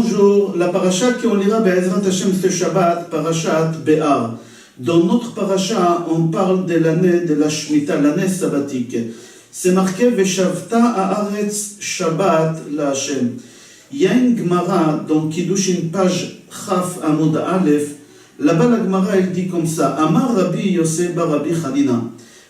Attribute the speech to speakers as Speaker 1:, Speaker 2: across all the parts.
Speaker 1: Bonjour, la paracha qu'on lira Be'ezrat Hashem ce Shabbat, parachat Be'ar. Dans notre paracha, on parle de l'année de la Shemitah, l'année sabbatique. C'est marqué Veshavta haaretz Shabbat la Hashem. Il y a une Gemara dans Kiddushin page Chaf Amud Aleph. Là-bas la Gemara elle dit comme ça: Amar Rabbi Yosef bar Rabbi Hanina.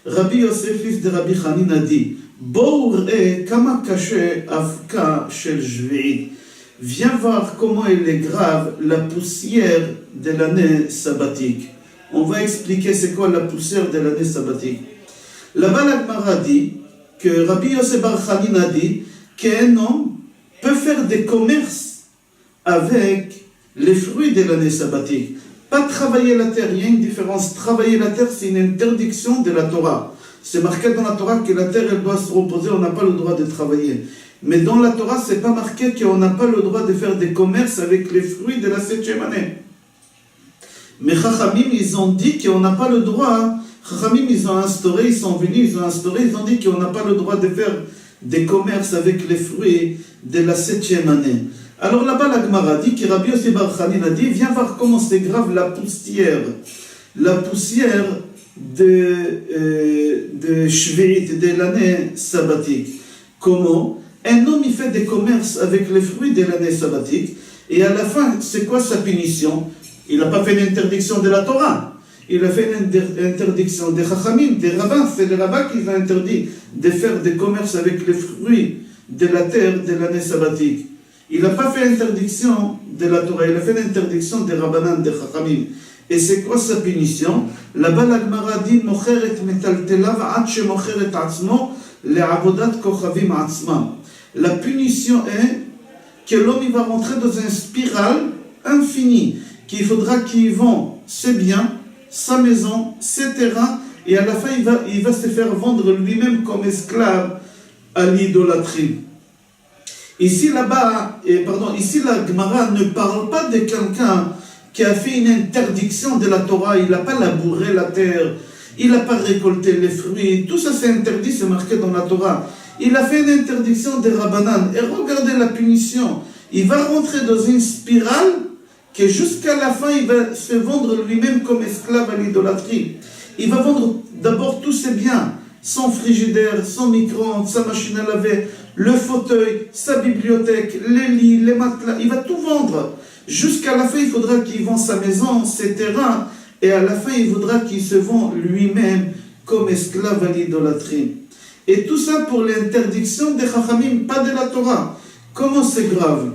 Speaker 1: Rabbi Yosef fils de Rabbi Hanina dit: Bo'u r'e kama kashe avka shel Shvi'it. Viens voir comment elle est grave la poussière de l'année sabbatique. On va expliquer c'est quoi la poussière de l'année sabbatique. Là-bas, la Gemara dit que Rabbi Yosef bar Hanina dit qu'un homme peut faire des commerces avec les fruits de l'année sabbatique. Pas travailler la terre, il y a une différence. Travailler la terre, c'est une interdiction de la Torah. C'est marqué dans la Torah que la terre, elle doit se reposer, on n'a pas le droit de travailler. Mais dans la Torah, c'est pas marqué qu'on n'a pas le droit de faire des commerces avec les fruits de la 7e année. Mais Chachamim, ils ont dit qu'on n'a pas le droit. Chachamim, ils ont instauré, ils ont dit qu'on n'a pas le droit de faire des commerces avec les fruits de la 7e année. Alors là-bas, la Gemara dit que Rabbi Yosef bar Hanina a dit: viens voir comment c'est grave la poussière de Shvi'it, de l'année sabbatique. Comment? Un homme, il fait des commerces avec les fruits de l'année sabbatique, et à la fin, c'est quoi sa punition? Il n'a pas fait l'interdiction de la Torah, il a fait l'interdiction des Chachamim, des rabbins. C'est les rabbins qui ont interdit de faire des commerces avec les fruits de la terre de l'année sabbatique. Il n'a pas fait l'interdiction de la Torah, il a fait l'interdiction des rabbanan, des Chachamim. Et c'est quoi sa punition? Là-bas, la Gemara dit: Mocheret metaltelav ad shemocheret atzmo le'avodat kochavim atzmam. La punition est que l'homme il va rentrer dans une spirale infinie, qu'il faudra qu'il vende ses biens, sa maison, ses terrains, et à la fin il va se faire vendre lui-même comme esclave à l'idolâtrie. Ici la Gemara ne parle pas de quelqu'un qui a fait une interdiction de la Torah. Il n'a pas labouré la terre, il n'a pas récolté les fruits, tout ça c'est interdit, c'est marqué dans la Torah. Il a fait une interdiction des rabbanan. Et regardez la punition. Il va rentrer dans une spirale que jusqu'à la fin, il va se vendre lui-même comme esclave à l'idolâtrie. Il va vendre d'abord tous ses biens, son frigidaire, son micro-ondes, sa machine à laver, le fauteuil, sa bibliothèque, les lits, les matelas. Il va tout vendre. Jusqu'à la fin, il faudra qu'il vende sa maison, ses terrains. Et à la fin, il faudra qu'il se vende lui-même comme esclave à l'idolâtrie. Et tout ça pour l'interdiction des Chachamim, pas de la Torah. Comment c'est grave?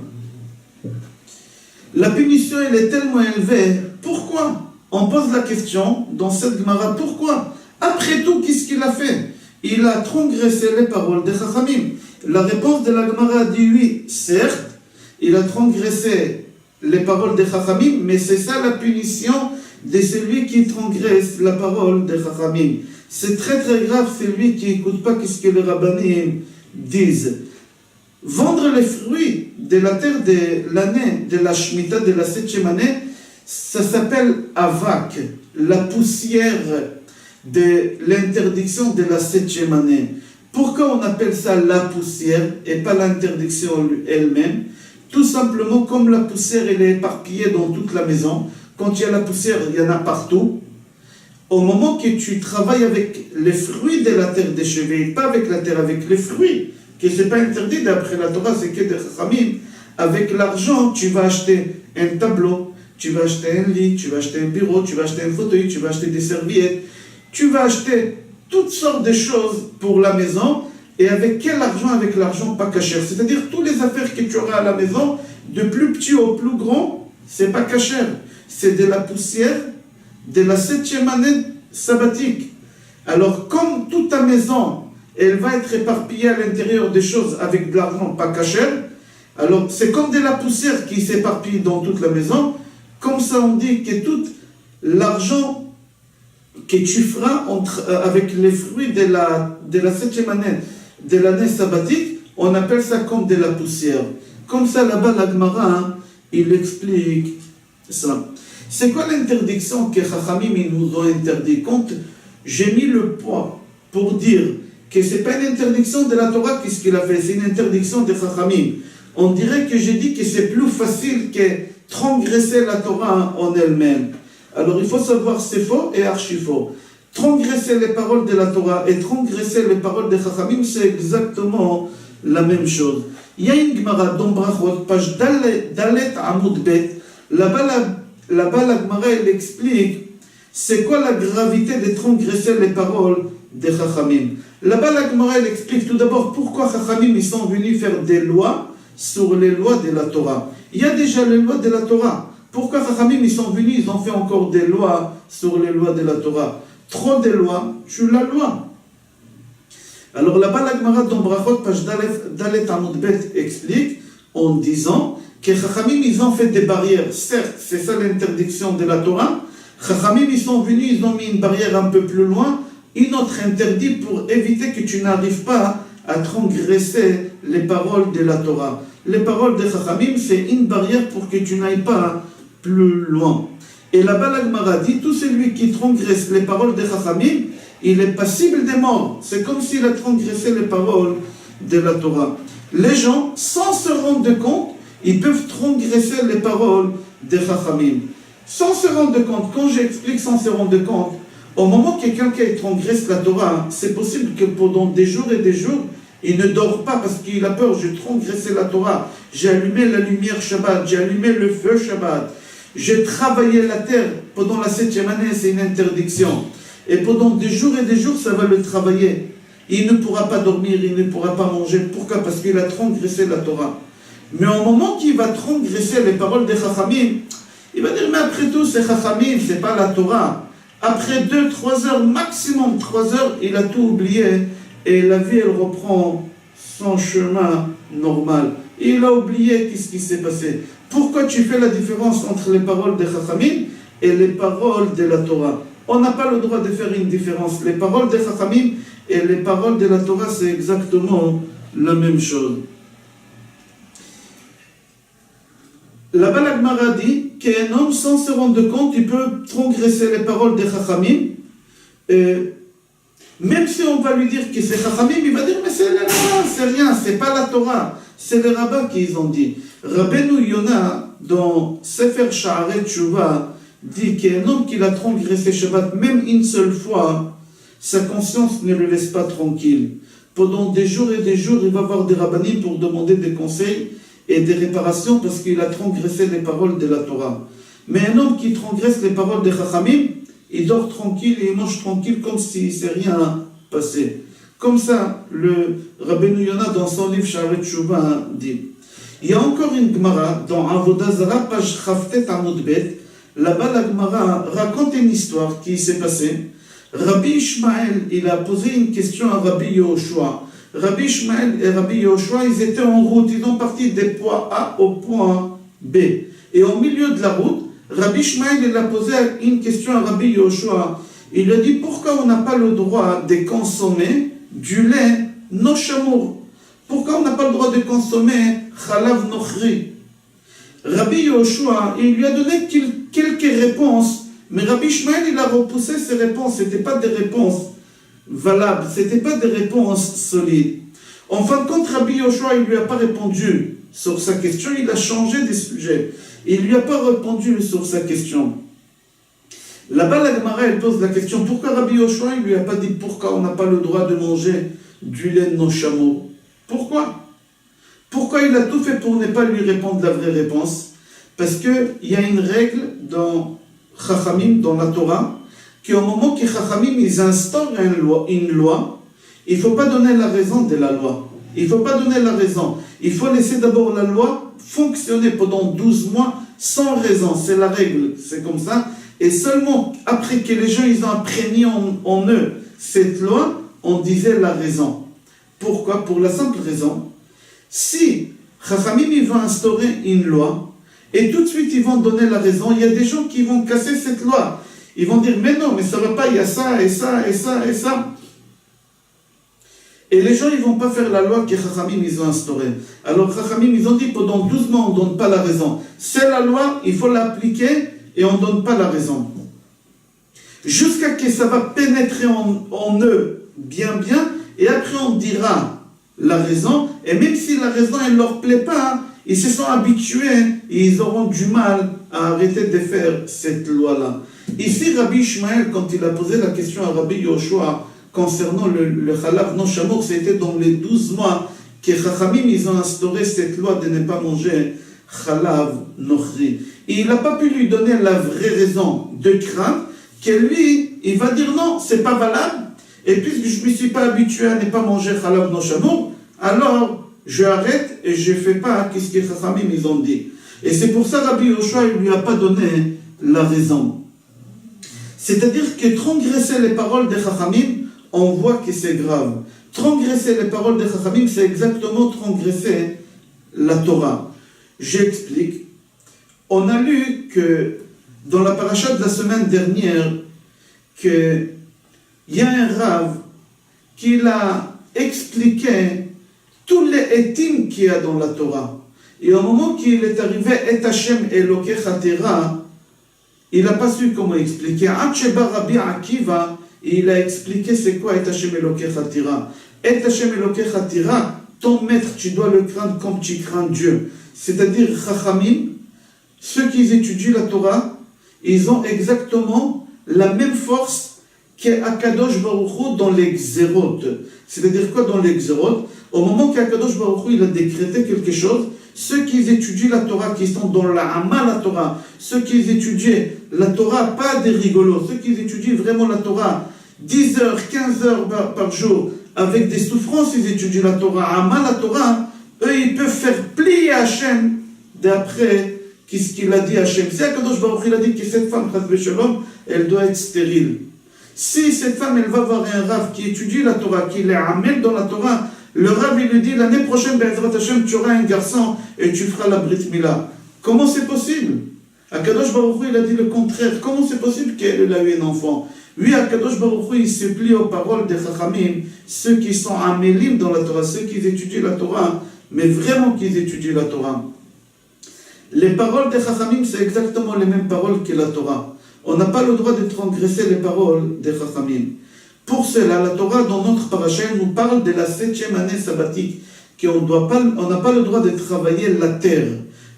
Speaker 1: La punition, elle est tellement élevée. Pourquoi? On pose la question dans cette Gemara. Pourquoi? Après tout, qu'est-ce qu'il a fait? Il a transgressé les paroles des Chachamim. La réponse de la Gemara dit oui, certes, il a transgressé les paroles des Chachamim, mais c'est ça la punition de celui qui transgresse la parole des Chachamim. C'est très très grave, c'est lui qui n'écoute pas ce que les rabbanim disent. Vendre les fruits de la terre de l'année, de la Shemitah, de la 7e année, ça s'appelle avak, la poussière de l'interdiction de la 7e année. Pourquoi on appelle ça la poussière et pas l'interdiction elle-même? Tout simplement comme la poussière elle est éparpillée dans toute la maison. Quand il y a la poussière, il y en a partout. Au moment que tu travailles avec les fruits de la terre des Shvi'it, pas avec la terre, avec les fruits, que ce n'est pas interdit d'après la Torah, c'est que des Chachamim, avec l'argent, tu vas acheter un tableau, tu vas acheter un lit, tu vas acheter un bureau, tu vas acheter un fauteuil, tu vas acheter des serviettes, tu vas acheter toutes sortes de choses pour la maison. Et avec quel argent? Avec l'argent pas caché. C'est-à-dire, toutes les affaires que tu auras à la maison, de plus petit au plus grand, c'est pas caché. C'est de la poussière de la 7e année sabbatique. Alors, comme toute ta maison, elle va être éparpillée à l'intérieur des choses avec de l'argent pas caché, alors c'est comme de la poussière qui s'éparpille dans toute la maison. Comme ça, on dit que tout l'argent que tu feras avec les fruits de la 7e année, de l'année sabbatique, on appelle ça comme de la poussière. Comme ça, là-bas, la Gemara, il explique ça. C'est quoi l'interdiction que Chachamim nous ont interdit? Quand j'ai mis le poids pour dire que ce n'est pas une interdiction de la Torah, qu'est-ce qu'il a fait? C'est une interdiction de Chachamim. On dirait que j'ai dit que c'est plus facile que transgresser la Torah en elle-même. Alors il faut savoir c'est faux et archi faux. Transgresser les paroles de la Torah et transgresser les paroles des Chachamim, c'est exactement la même chose. Il y a une Gemara dans Brachot, page Dalet Amud Bet. Là-bas, la Gemara, elle explique c'est quoi la gravité de transgresser les paroles des Chachamim. Là-bas, la Gemara, elle explique tout d'abord pourquoi Chachamim ils sont venus faire des lois sur les lois de la Torah. Il y a déjà les lois de la Torah. Pourquoi Chachamim ils sont venus, ils ont fait encore des lois sur les lois de la Torah? Trop de lois, tu la loi. Alors là-bas, la Gemara dans Brachot, page Dalet Amud Bet, explique en disant que Chachamim ils ont fait des barrières. Certes, c'est ça l'interdiction de la Torah. Chachamim ils sont venus, ils ont mis une barrière un peu plus loin, une autre interdit pour éviter que tu n'arrives pas à transgresser les paroles de la Torah. Les paroles de Chachamim, c'est une barrière pour que tu n'ailles pas plus loin. Et là-bas, la Gemara dit, tout celui qui transgresse les paroles de Chachamim, il est passible de mort. C'est comme s'il a transgressé les paroles de la Torah. Les gens, sans se rendre compte, ils peuvent transgresser les paroles de Chachamim. Sans se rendre compte, quand j'explique sans se rendre compte, au moment que quelqu'un transgresse la Torah, c'est possible que pendant des jours et des jours, il ne dort pas parce qu'il a peur, j'ai transgressé la Torah, j'ai allumé la lumière Shabbat, j'ai allumé le feu Shabbat, j'ai travaillé la terre pendant la 7e année, c'est une interdiction. Et pendant des jours et des jours, ça va le travailler. Il ne pourra pas dormir, il ne pourra pas manger. Pourquoi? Parce qu'il a transgressé la Torah. Mais au moment qu'il va transgresser les paroles des Chachamim, il va dire, mais après tout, c'est Chachamim, c'est pas la Torah. Après 2-3 heures, maximum 3 heures, il a tout oublié. Et la vie, elle reprend son chemin normal. Il a oublié qu'est-ce qui s'est passé. Pourquoi tu fais la différence entre les paroles des Chachamim et les paroles de la Torah? On n'a pas le droit de faire une différence. Les paroles des Chachamim et les paroles de la Torah, c'est exactement la même chose. Là-bas, la Gemara dit qu'un homme, sans se rendre compte, il peut transgresser les paroles des Chachamim. Même si on va lui dire que c'est Chachamim, il va dire, mais c'est les rabbins, c'est rien, c'est pas la Torah. C'est les rabbins qui ils ont dit. Rabbeinu Yona, dans Sefer Sha'arei Tshuva, dit qu'un homme qui a transgressé Shabbat, même une seule fois, sa conscience ne le laisse pas tranquille. Pendant des jours et des jours, il va voir des rabbinim pour demander des conseils et des réparations parce qu'il a transgressé les paroles de la Torah. Mais un homme qui transgresse les paroles des Chachamim, il dort tranquille et il mange tranquille comme s'il ne s'est rien passé. Comme ça, le Rabbeinu Yona, dans son livre Sha'arei Tshuva, dit. Il y a encore une Gemara, dans Avodah Zara, page Chavtet Amud Bet. Là-bas, la Gemara raconte une histoire qui s'est passée. Rabbi Ishmael, il a posé une question à Rabbi Yehoshua. Rabbi Ishmael et Rabbi Yehoshua, ils étaient en route, ils ont parti des points A au point B. Et au milieu de la route, Rabbi Ishmael, il a posé une question à Rabbi Yehoshua. Il lui a dit, pourquoi on n'a pas le droit de consommer du lait nochamour? Pourquoi on n'a pas le droit de consommer chalav nochri? Rabbi Yehoshua, il lui a donné quelques réponses, mais Rabbi Ishmael, il a repoussé ces réponses. Ce n'étaient pas des réponses valables, ce n'étaient pas des réponses solides. En fin de compte, Rabbi Yehoshua, il ne lui a pas répondu sur sa question, il a changé de sujet. Il ne lui a pas répondu sur sa question. Là-bas, la Gemara, elle pose la question, pourquoi Rabbi Yehoshua, il ne lui a pas dit pourquoi on n'a pas le droit de manger du lait de nos chameaux? Pourquoi? Pourquoi il a tout fait pour ne pas lui répondre la vraie réponse? Parce qu'il y a une règle dans Chachamim, dans la Torah, qu'au moment que Chachamim, ils instaurent une loi, il ne faut pas donner la raison de la loi. Il ne faut pas donner la raison. Il faut laisser d'abord la loi fonctionner pendant 12 mois sans raison. C'est la règle, c'est comme ça. Et seulement après que les gens ils ont imprégné en eux cette loi, on disait la raison. Pourquoi? Pour la simple raison, si Chachamim ils vont instaurer une loi, et tout de suite ils vont donner la raison, il y a des gens qui vont casser cette loi. Ils vont dire, mais non, mais ça ne va pas, il y a ça, et ça, et ça, et ça. Et les gens, ils ne vont pas faire la loi que Chachamim ils ont instaurée. Alors Chachamim, ils ont dit, pendant 12 mois, on ne donne pas la raison. C'est la loi, il faut l'appliquer, et on ne donne pas la raison. Jusqu'à ce que ça va pénétrer en eux bien, et après on dira la raison, et même si la raison ne leur plaît pas, ils se sont habitués et ils auront du mal à arrêter de faire cette loi-là. Ici, Rabbi Ishmael, quand il a posé la question à Rabbi Yoshua concernant le Chalav non chamour, c'était dans les 12 mois que Chachamim, ils ont instauré cette loi de ne pas manger Chalav nochri. Et il n'a pas pu lui donner la vraie raison de crainte, que lui, il va dire non, c'est pas valable, et puisque je ne me suis pas habitué à ne pas manger Chalav non chamour, alors je arrête et je ne fais pas ce que Chachamim ils ont dit. Et c'est pour ça Rabbi Yoshua il ne lui a pas donné la raison. C'est-à-dire que transgresser les paroles des Chachamim, on voit que c'est grave. Transgresser les paroles des Chachamim, c'est exactement transgresser la Torah. J'explique. On a lu que dans la paracha de la semaine dernière, qu'il y a un Rav qui a expliqué tous les étimes qu'il y a dans la Torah. Et au moment qu'il est arrivé, Et Hashem Elokecha Tera, il n'a pas su comment expliquer. Acheba Rabbi Akiva, il a expliqué c'est quoi Et Hashem Elokecha Tera. Et Hashem Elokecha Tera, ton maître, tu dois le craindre comme tu crains Dieu. C'est-à-dire, Chachamim, ceux qui étudient la Torah, ils ont exactement la même force qu'Akadosh Baruch Hu dans les Xérot. C'est-à-dire quoi dans les Xérot? Au moment qu'Akadosh Baruch Hu il a décrété quelque chose, ceux qui étudient la Torah, qui sont dans la Hama la Torah, ceux qui étudient la Torah, pas des rigolos, ceux qui étudient vraiment la Torah, 10 heures, 15 heures par jour, avec des souffrances, ils étudient la Torah, Hama la Torah, eux ils peuvent faire plier Hachem d'après qu'est-ce qu'il a dit Hachem. Si Akadosh Baruch Hu il a dit que cette femme, elle doit être stérile. Si cette femme, elle va voir un Rav qui étudie la Torah, qui les amène dans la Torah, le Rav, il lui dit, l'année prochaine, Be'ezrat Hashem, tu auras un garçon et tu feras la Brit Mila. Comment c'est possible? Akadosh Baruch Hu, il a dit le contraire. Comment c'est possible qu'elle a eu un enfant? Oui, Akadosh Baruch Hu, il se plie aux paroles des Chachamim, ceux qui sont amélim dans la Torah, ceux qui étudient la Torah, mais vraiment qui étudient la Torah. Les paroles des Chachamim, c'est exactement les mêmes paroles que la Torah. On n'a pas le droit de transgresser les paroles des Chachamim. Pour cela, la Torah, dans notre paracha, nous parle de la 7e année sabbatique, qu'on n'a pas le droit de travailler la terre.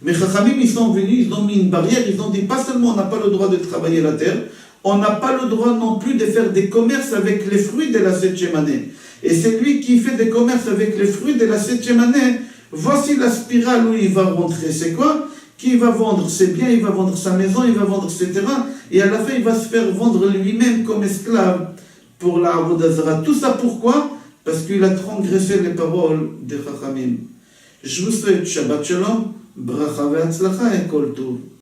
Speaker 1: Mais Chachamim, ils sont venus, ils ont mis une barrière, ils ont dit, pas seulement on n'a pas le droit de travailler la terre, on n'a pas le droit non plus de faire des commerces avec les fruits de la 7e année. Et c'est lui qui fait des commerces avec les fruits de la 7e année. Voici la spirale où il va rentrer. C'est quoi? Qui va vendre ses biens, il va vendre sa maison, il va vendre ses terrains, et à la fin, il va se faire vendre lui-même comme esclave pour la Avodah Zarah. Tout ça pourquoi? Parce qu'il a transgressé les paroles des Chachamim. Je vous souhaite Shabbat Shalom, Bracha ve'atzlacha et Kol Tov.